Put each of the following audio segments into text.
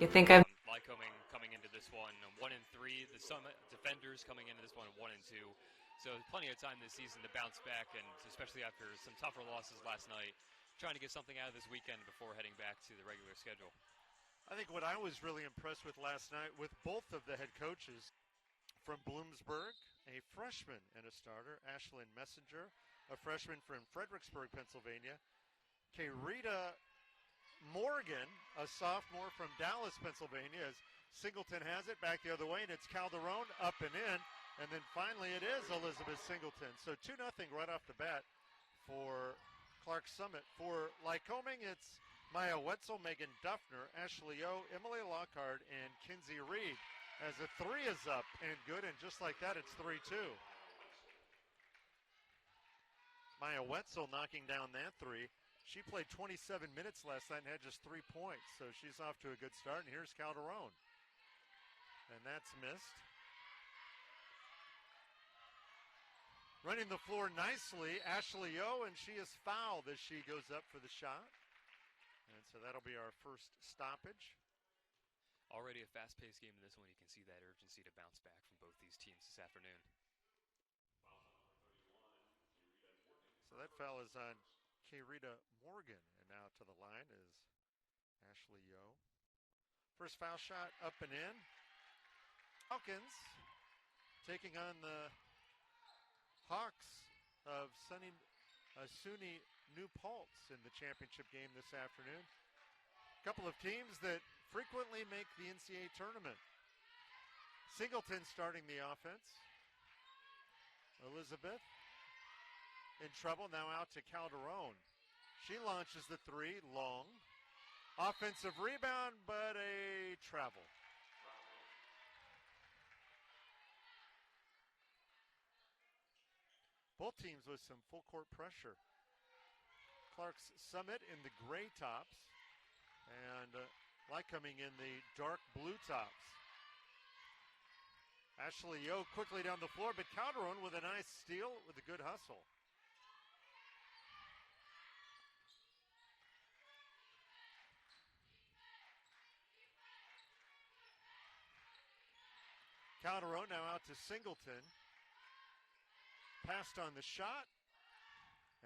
You think I'm Lycoming coming into this one 1-3. The Summit defenders coming into this one 1-2. So plenty of time this season to bounce back, and especially after some tougher losses last night, trying to get something out of this weekend before heading back to the regular schedule. I think what I was really impressed with last night with both of the head coaches from Bloomsburg, a freshman and a starter, Ashlyn Messenger, a freshman from Fredericksburg, Pennsylvania, Kayrita Morgan, a sophomore from Dallas, Pennsylvania, as Singleton has it back the other way, and it's Calderon up and in. And then finally it is Elizabeth Singleton. So 2-0 right off the bat for Clark Summit. For Lycoming, it's Maya Wetzel, Megan Duffner, Ashley O, Emily Lockhart, and Kinsey Reed. As a 3 is up and good, and just like that, it's 3-2. Maya Wetzel knocking down that 3. She played 27 minutes last night and had just 3 points, so she's off to a good start. And here's Calderon. And that's missed. Running the floor nicely, Ashley O, and she is fouled as she goes up for the shot. And so that'll be our first stoppage. Already a fast-paced game in this one. You can see that urgency to bounce back from both these teams this afternoon. So that foul is on Kayrita Morgan, and now to the line is Ashley Yo. First foul shot up and in. Falcons taking on the Hawks of SUNY New Paltz in the championship game this afternoon. A couple of teams that frequently make the NCAA tournament. Singleton starting the offense. Elizabeth in trouble, now out to Calderon. She launches the 3, long. Offensive rebound, but a travel. Both teams with some full court pressure. Clark's Summit in the gray tops, and Lycoming in the dark blue tops. Ashley Yo quickly down the floor, but Calderon with a nice steal with a good hustle. Calderon now out to Singleton. Passed on the shot,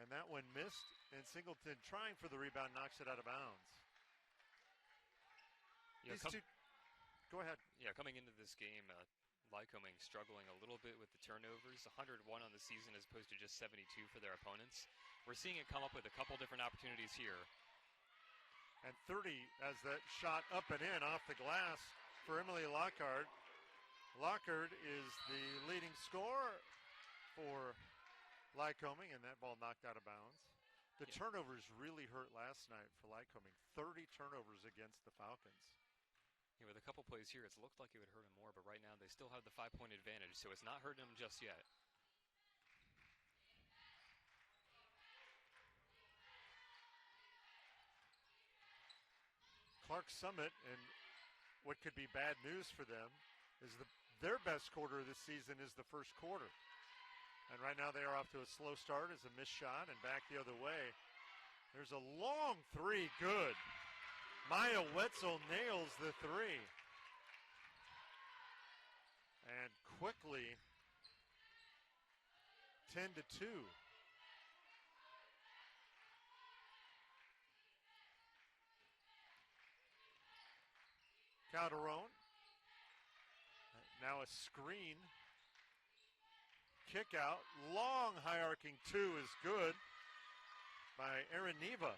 and that one missed, and Singleton trying for the rebound knocks it out of bounds. Yeah, go ahead. Yeah, coming into this game, Lycoming struggling a little bit with the turnovers, 101 on the season as opposed to just 72 for their opponents. We're seeing it come up with a couple different opportunities here. And 30 as that shot up and in off the glass for Emily Lockhart. Lockhart is the leading scorer for Lycoming, and that ball knocked out of bounds. The turnovers really hurt last night for Lycoming. 30 turnovers against the Falcons. Yeah, with a couple plays here, it's looked like it would hurt them more, but right now they still have the 5-point advantage, so it's not hurting them just yet. Clark Summit, and what could be bad news for them, is their best quarter of the season is the first quarter. And right now they are off to a slow start as a missed shot, and back the other way. There's a long 3, good. Maya Wetzel nails the 3. And quickly, 10-2. Calderon. Now a screen. Kick out. Long high arcing 2 is good by Erin Neva.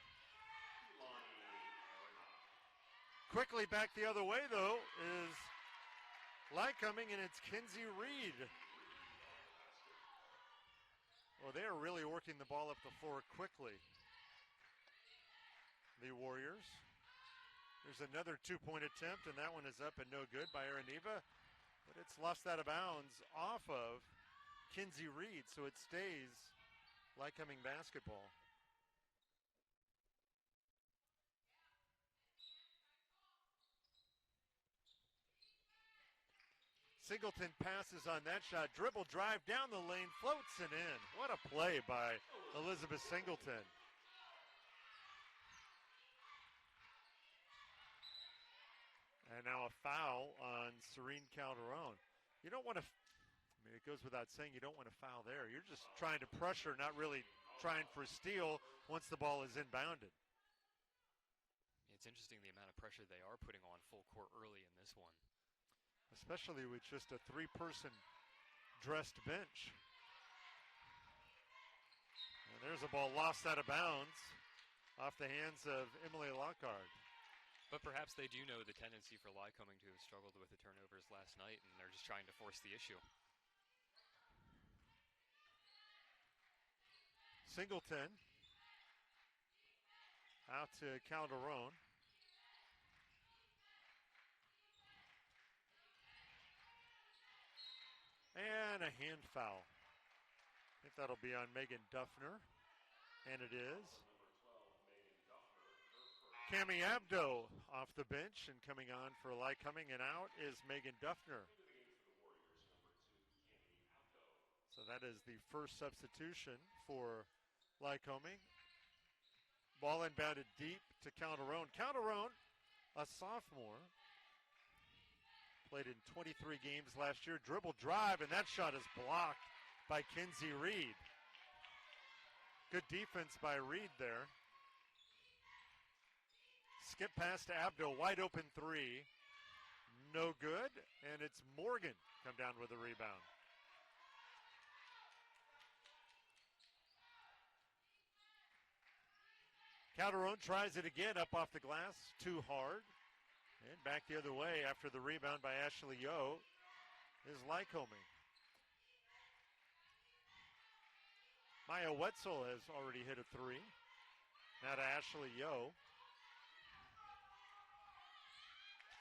Quickly back the other way, though, is Lycoming, and it's Kinsey Reed. Well, they are really working the ball up the floor quickly, the Warriors. There's another 2-point attempt, and that one is up and no good by Erin Neva. But it's lost out of bounds off of Kinsey Reed, so it stays Lycoming basketball. Singleton passes on that shot. Dribble drive down the lane, floats it in. What a play by Elizabeth Singleton. now a foul on Serene Calderon. You don't want to, I mean, it goes without saying you don't want to foul there. You're just trying to pressure, not really trying for a steal once the ball is inbounded. It's interesting the amount of pressure they are putting on full court early in this one. Especially with just a three-person dressed bench. And there's a ball lost out of bounds off the hands of Emily Lockhart. But perhaps they do know the tendency for Lycoming to have struggled with the turnovers last night, and they're just trying to force the issue. Singleton out to Calderon. And a hand foul. I think that'll be on Megan Duffner. And it is. Cami Abdo off the bench and coming on for Lycoming, and out is Megan Duffner. So that is the first substitution for Lycoming. Ball inbounded deep to Calderon. Calderon, a sophomore, played in 23 games last year. Dribble drive, and that shot is blocked by Kinsey Reed. Good defense by Reed there. Skip pass to Abdo, wide open three. No good, and it's Morgan come down with a rebound. Calderon tries it again up off the glass, too hard. And back the other way after the rebound by Ashley Yo is Lycoming. Maya Wetzel has already hit a three. Now to Ashley Yo.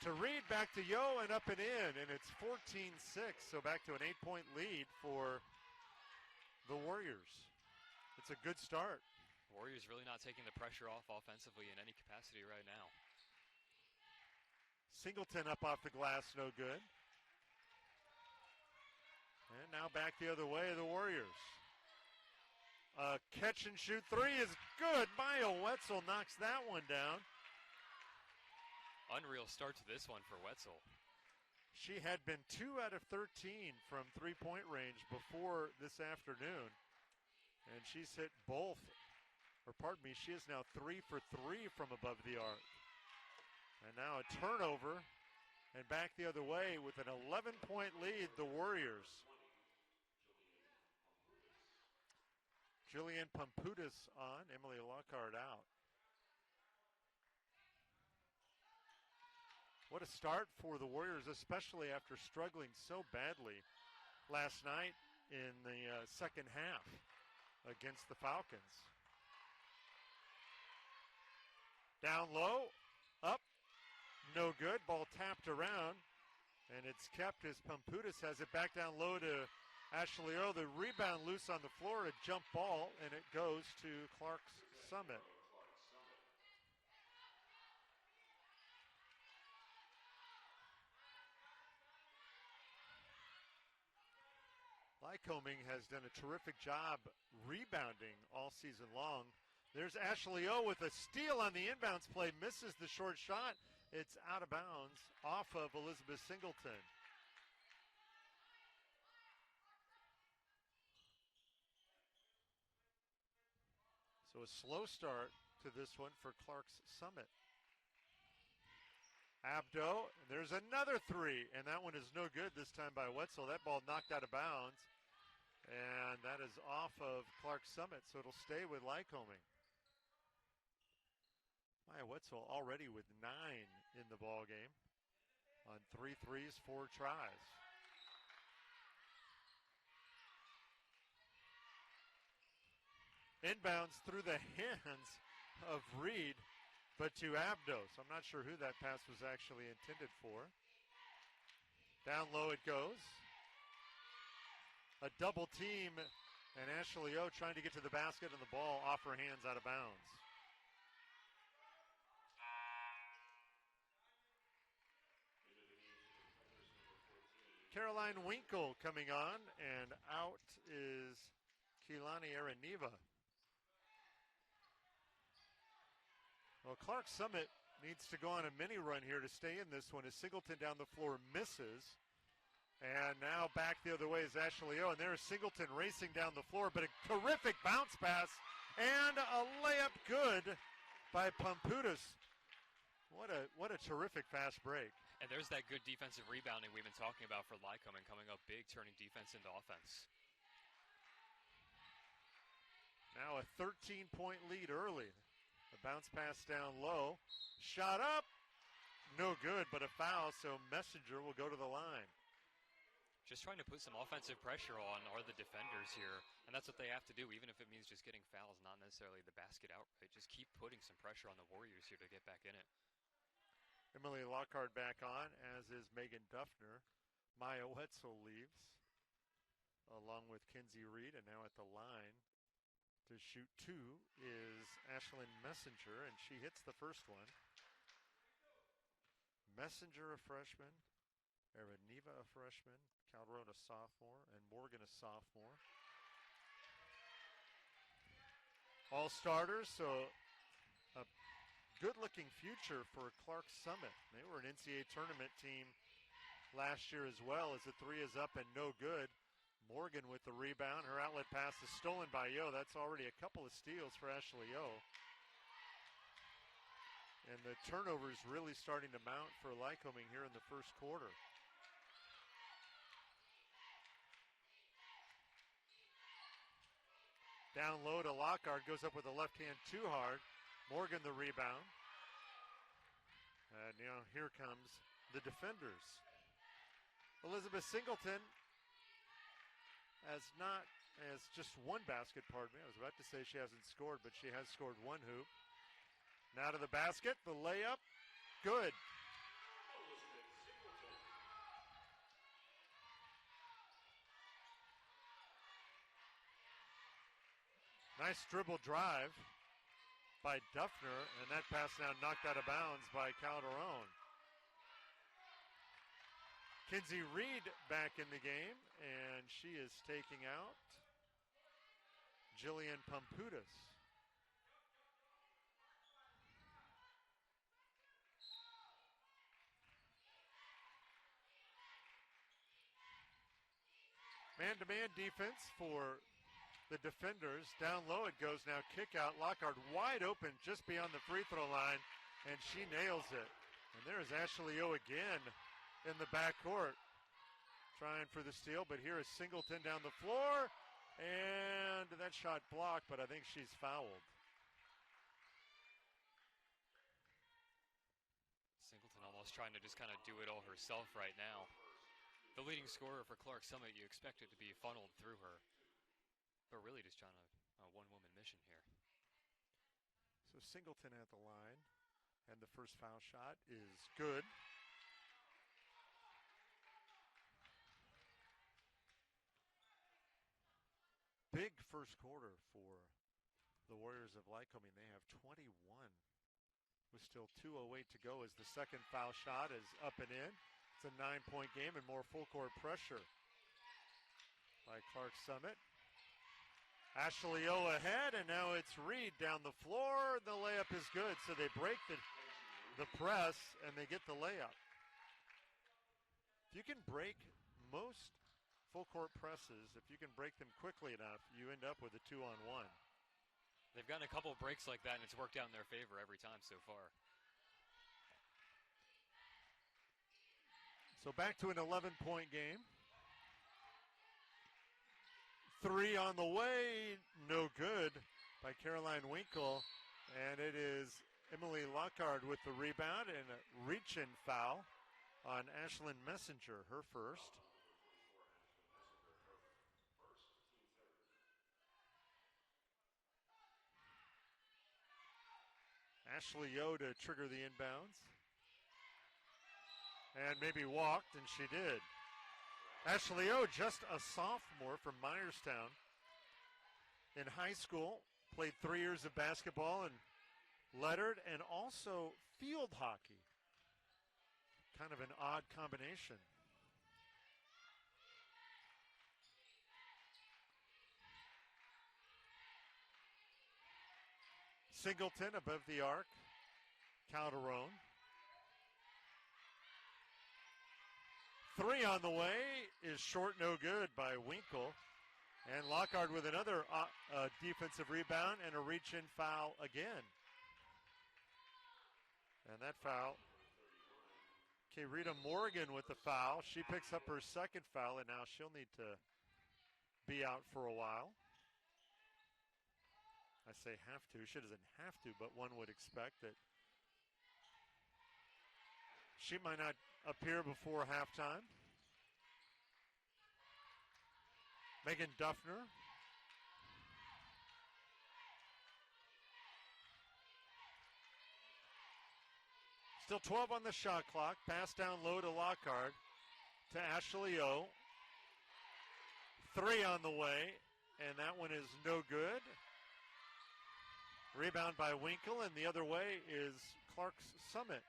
To Reed, back to Yo, and up and in, and it's 14-6, so back to an 8-point lead for the Warriors. It's a good start. Warriors really not taking the pressure off offensively in any capacity right now. Singleton up off the glass, no good. And now back the other way, the Warriors. Catch and shoot three is good. Maya Wetzel knocks that one down. Unreal start to this one for Wetzel. She had been 2 out of 13 from three-point range before this afternoon. And she's hit both, or pardon me, she is now 3 for 3 from above the arc. And now a turnover, and back the other way with an 11-point lead, the Warriors. Jillian Pamputis on, Emily Lockhart out. What a start for the Warriors, especially after struggling so badly last night in the second half against the Falcons. Down low, up, no good. Ball tapped around, and it's kept as Pamputis has it back down low to Ashley O. The rebound loose on the floor, a jump ball, and it goes to Clark's Summit. Lycoming has done a terrific job rebounding all season long. There's Ashley O with a steal on the inbounds play, misses the short shot. It's out of bounds off of Elizabeth Singleton. So a slow start to this one for Clark's Summit. Abdo, there's another three, and that one is no good this time by Wetzel. That ball knocked out of bounds, and that is off of Clark's Summit, so it'll stay with Lycoming. Maya Wetzel already with 9 in the ball game on 3 threes, 4 tries. Inbounds through the hands of Reed, but to Abdo. So I'm not sure who that pass was actually intended for. Down low it goes. A double team, and Ashley O trying to get to the basket, and the ball off her hands out of bounds. Caroline Winkle coming on, and out is Keilani Araniva. Well, Clark Summit needs to go on a mini run here to stay in this one as Singleton down the floor misses. And now back the other way is Ashley O. And there's Singleton racing down the floor, but a terrific bounce pass and a layup good by Pamputis. What a terrific fast break. And there's that good defensive rebounding we've been talking about for Lycoming, coming up big, turning defense into offense. Now a 13-point lead early. The bounce pass down low. Shot up. No good, but a foul, so Messenger will go to the line. Just trying to put some offensive pressure on are the defenders here, and that's what they have to do, even if it means just getting fouls, not necessarily the basket outright. Just keep putting some pressure on the Warriors here to get back in it. Emily Lockhart back on, as is Megan Duffner. Maya Wetzel leaves, along with Kinsey Reed, and now at the line to shoot two is Ashlyn Messenger, and she hits the first one. Messenger, a freshman. Ereneva, a freshman. Calderon, a sophomore. And Morgan, a sophomore. All starters, so a good-looking future for Clark Summit. They were an NCAA tournament team last year as well, as the three is up and no good. Morgan with the rebound. Her outlet pass is stolen by Yo. That's already a couple of steals for Ashley Yo. And the turnovers really starting to mount for Lycoming here in the first quarter. Down low to Lockhart, goes up with a left hand too hard. Morgan the rebound. And now here comes the defenders. Elizabeth Singleton has just one basket, pardon me. I was about to say she hasn't scored, but she has scored one hoop. Now to the basket, the layup, good. Nice dribble drive by Duffner, and that pass now knocked out of bounds by Calderon. Kinsey Reed back in the game, and she is taking out Jillian Pamputis. Man-to-man defense for the defenders. Down low it goes now. Kick out. Lockhart wide open just beyond the free throw line, and she nails it. And there's Ashley O again in the backcourt, trying for the steal, but here is Singleton down the floor, and that shot blocked, but I think she's fouled. Singleton almost trying to just kind of do it all herself right now. The leading scorer for Clark Summit, you expect it to be funneled through her, but really just trying a one-woman mission here. So Singleton at the line, and the first foul shot is good. Big first quarter for the Warriors of Lycoming. They have 21 with still 2:08 to go as the second foul shot is up and in. It's a 9-point game and more full court pressure by Clark Summit. Ashley O ahead, and now it's Reed down the floor. The layup is good, so they break the press and they get the layup. If you can break most full court presses, if you can break them quickly enough, you end up with a 2-on-1. They've gotten a couple of breaks like that, and it's worked out in their favor every time so far. So back to an 11-point game. 3 on the way, no good by Caroline Winkle. And it is Emily Lockhart with the rebound and a reach-in foul on Ashlyn Messenger, her first. Ashley Yo to trigger the inbounds. And maybe walked, and she did. Ashley O, just a sophomore from Myerstown. In high school, played 3 years of basketball and lettered, and also field hockey. Kind of an odd combination. Singleton above the arc. Calderon. 3 on the way is short, no good by Winkle. And Lockhart with another defensive rebound and a reach-in foul again. And that foul, Rita Morgan with the foul. She picks up her second foul, and now she'll need to be out for a while. I say have to. She doesn't have to, but one would expect that she might not appear before halftime. Megan Duffner. Still 12 on the shot clock. Pass down low to Lockhart. To Ashley O. 3 on the way, and that one is no good. Rebound by Winkle, and the other way is Clark's Summit.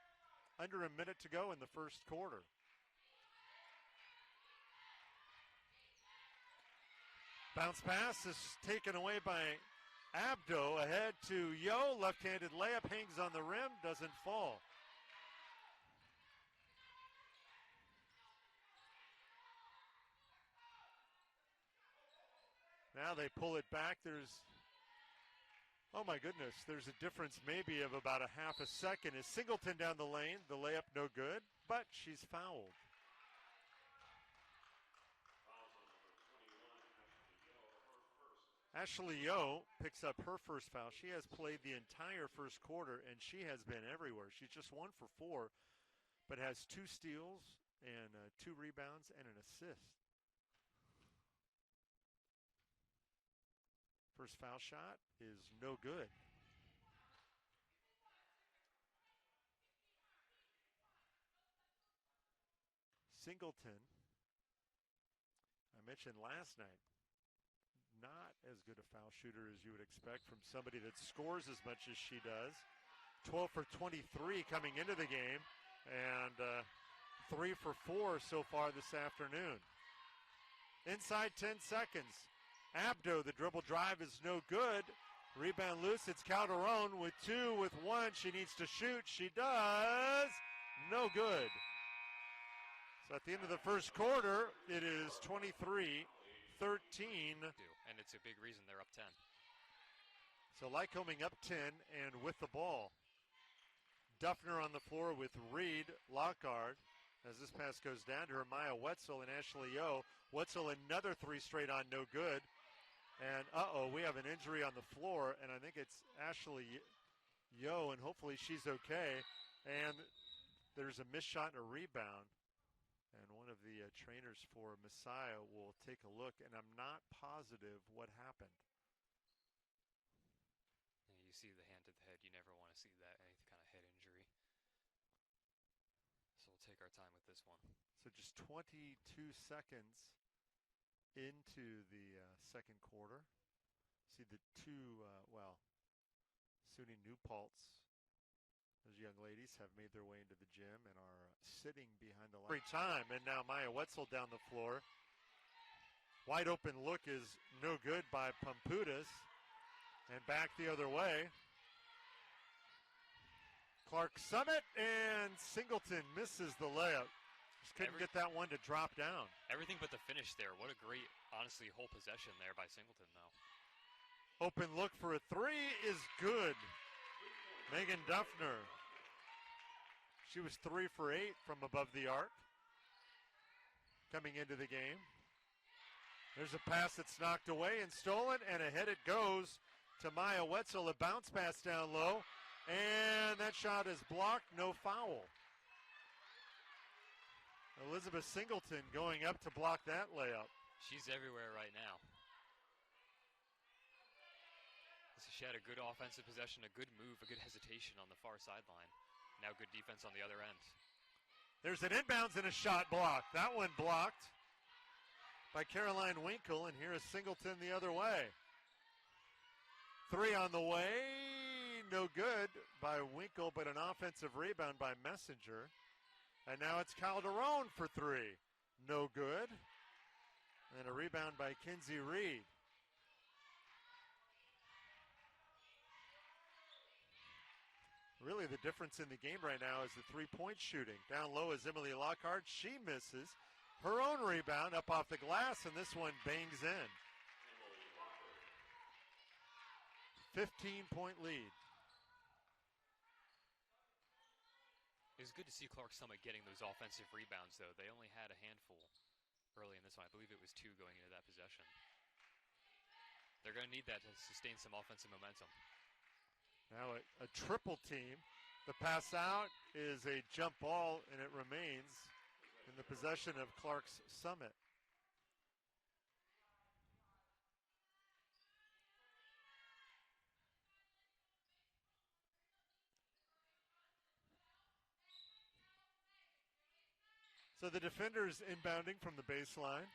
Under a minute to go in the first quarter. Bounce pass is taken away by Abdo. Ahead to Yo. Left-handed layup, hangs on the rim, doesn't fall. Now they pull it back. Oh my goodness, there's a difference maybe of about a half a second. Is Singleton down the lane, the layup no good, but she's fouled. Ashley Yo picks up her first foul. She has played the entire first quarter, and she has been everywhere. She's just 1 for 4, but has 2 steals and 2 rebounds and an assist. First foul shot is no good. Singleton, I mentioned last night, not as good a foul shooter as you would expect from somebody that scores as much as she does. 12 for 23 coming into the game, and 3 for 4 so far this afternoon. Inside 10 seconds. Abdo, the dribble drive is no good. Rebound loose. It's Calderon with 2, with 1. She needs to shoot. She does. No good. So at the end of the first quarter, it is 23-13. And it's a big reason they're up 10. So Lycoming up 10 and with the ball. Duffner on the floor with Reed, Lockhart. As this pass goes down to her, Maya Wetzel and Ashley Yo. Wetzel another 3 straight on, no good. And we have an injury on the floor, and I think it's Ashley Yo, and hopefully she's okay. And there's a missed shot and a rebound. And one of the trainers for Messiah will take a look, and I'm not positive what happened. And you see the hand to the head. You never want to see that, any kind of head injury. So we'll take our time with this one. So just 22 seconds into the second quarter. See the 2, SUNY New Paltz. Those young ladies have made their way into the gym and are sitting behind the line. Every time, and now Maya Wetzel down the floor. Wide open look is no good by Pamputis. And back the other way. Clark Summit, and Singleton misses the layup. Just couldn't get that one to drop down. Everything but the finish there. What a great, honestly, whole possession there by Singleton, though. Open look for a 3 is good. Megan Duffner. She was 3 for 8 from above the arc coming into the game. There's a pass that's knocked away and stolen, and ahead it goes to Maya Wetzel. A bounce pass down low, and that shot is blocked. No foul. Elizabeth Singleton going up to block that layup. She's everywhere right now. She had a good offensive possession, a good move, a good hesitation on the far sideline. Now good defense on the other end. There's an inbounds and a shot blocked. That one blocked by Caroline Winkle, and here is Singleton the other way. 3 on the way, no good by Winkle, but an offensive rebound by Messenger. And now it's Calderon for 3. No good. And a rebound by Kinsey Reed. really the difference in the game right now is the three-point shooting. Down low is Emily Lockhart. She misses. Her own rebound up off the glass, and this one bangs in. 15-point lead. It was good to see Clark Summit getting those offensive rebounds, though. They only had a handful early in this one. I believe it was 2 going into that possession. They're going to need that to sustain some offensive momentum. Now a triple team. The pass out is a jump ball, and it remains in the possession of Clark's Summit. So the defenders inbounding from the baseline.